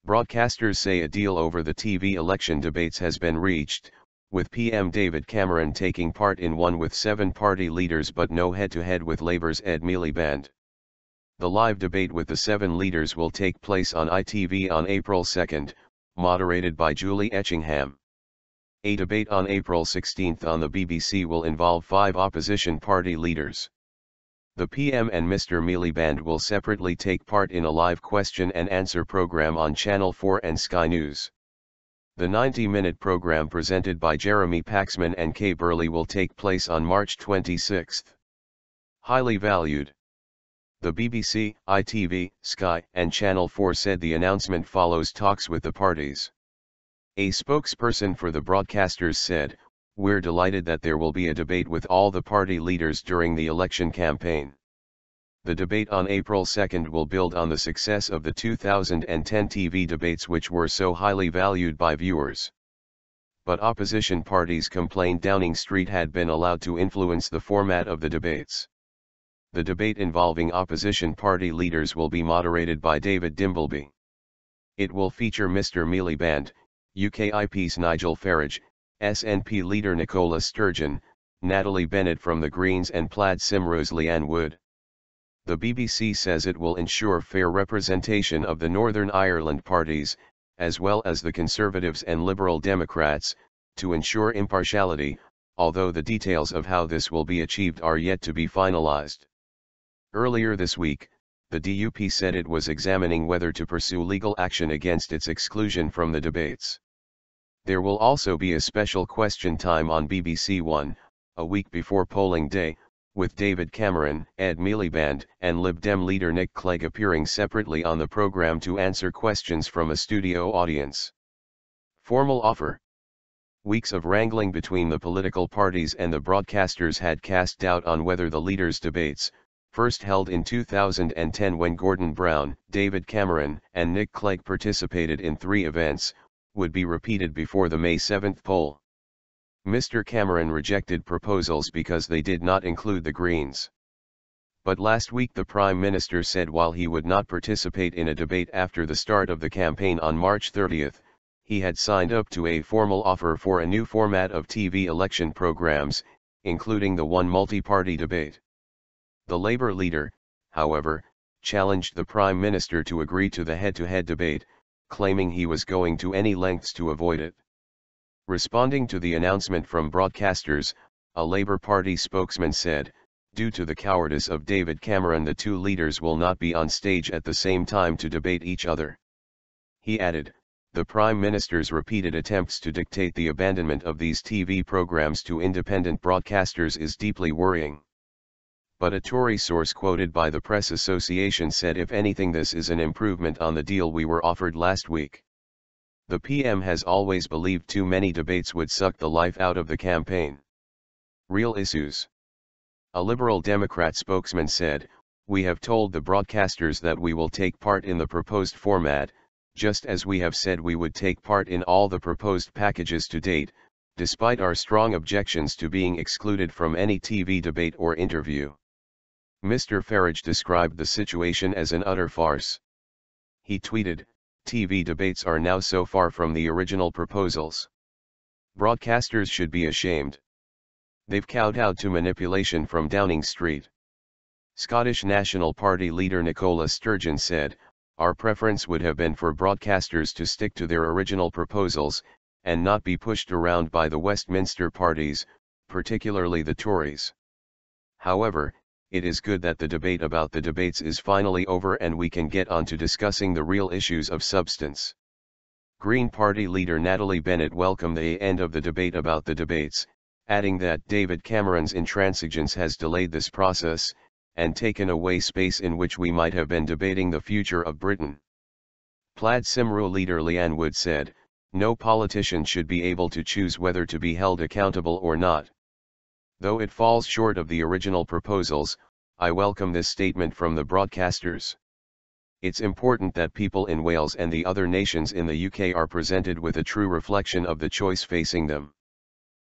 Broadcasters say a deal over the TV election debates has been reached, with PM David Cameron taking part in one with 7 party leaders but no head-to-head with Labour's Ed Miliband. The live debate with the 7 leaders will take place on ITV on April 2, moderated by Julie Etchingham. A debate on April 16 on the BBC will involve 5 opposition party leaders. The PM and Mr Miliband will separately take part in a live question and answer program on Channel 4 and Sky News. The 90-minute program presented by Jeremy Paxman and Burley will take place on March 26. Highly valued. The BBC, ITV, Sky, and Channel 4 said the announcement follows talks with the parties. A spokesperson for the broadcasters said, "We're delighted that there will be a debate with all the party leaders during the election campaign. The debate on April 2 will build on the success of the 2010 TV debates, which were so highly valued by viewers." But opposition parties complained Downing Street had been allowed to influence the format of the debates. The debate involving opposition party leaders will be moderated by David Dimbleby. It will feature Mr Miliband, UKIP's Nigel Farage, SNP leader Nicola Sturgeon, Natalie Bennett from the Greens and Plaid Cymru's Leanne Wood. The BBC says it will ensure fair representation of the Northern Ireland parties, as well as the Conservatives and Liberal Democrats, to ensure impartiality, although the details of how this will be achieved are yet to be finalised. Earlier this week, the DUP said it was examining whether to pursue legal action against its exclusion from the debates. There will also be a special question time on BBC One, a week before polling day, with David Cameron, Ed Miliband, and Lib Dem leader Nick Clegg appearing separately on the programme to answer questions from a studio audience. Formal offer. Weeks of wrangling between the political parties and the broadcasters had cast doubt on whether the leaders' debates, first held in 2010 when Gordon Brown, David Cameron, and Nick Clegg participated in 3 events, would be repeated before the May 7 poll. Mr Cameron rejected proposals because they did not include the Greens. But last week the Prime Minister said while he would not participate in a debate after the start of the campaign on March 30, he had signed up to a formal offer for a new format of TV election programmes, including the one multi-party debate. The Labour leader, however, challenged the Prime Minister to agree to the head-to-head debate, claiming he was going to any lengths to avoid it. Responding to the announcement from broadcasters, a Labour Party spokesman said, "Due to the cowardice of David Cameron, the 2 leaders will not be on stage at the same time to debate each other." He added, "The Prime Minister's repeated attempts to dictate the abandonment of these TV programmes to independent broadcasters is deeply worrying." But a Tory source quoted by the Press Association said, "If anything, this is an improvement on the deal we were offered last week." The PM has always believed too many debates would suck the life out of the campaign. Real issues. A Liberal Democrat spokesman said, "We have told the broadcasters that we will take part in the proposed format, just as we have said we would take part in all the proposed packages to date, despite our strong objections to being excluded from any TV debate or interview." Mr Farage described the situation as an utter farce. He tweeted, "TV debates are now so far from the original proposals. Broadcasters should be ashamed. They've kowtowed to manipulation from Downing Street." Scottish National Party leader Nicola Sturgeon said, "Our preference would have been for broadcasters to stick to their original proposals, and not be pushed around by the Westminster parties, particularly the Tories. However, it is good that the debate about the debates is finally over and we can get on to discussing the real issues of substance." Green Party leader Natalie Bennett welcomed the end of the debate about the debates, adding that David Cameron's intransigence has delayed this process, and taken away space in which we might have been debating the future of Britain. Plaid Cymru leader Leanne Wood said, "No politician should be able to choose whether to be held accountable or not. Though it falls short of the original proposals, I welcome this statement from the broadcasters. It's important that people in Wales and the other nations in the UK are presented with a true reflection of the choice facing them."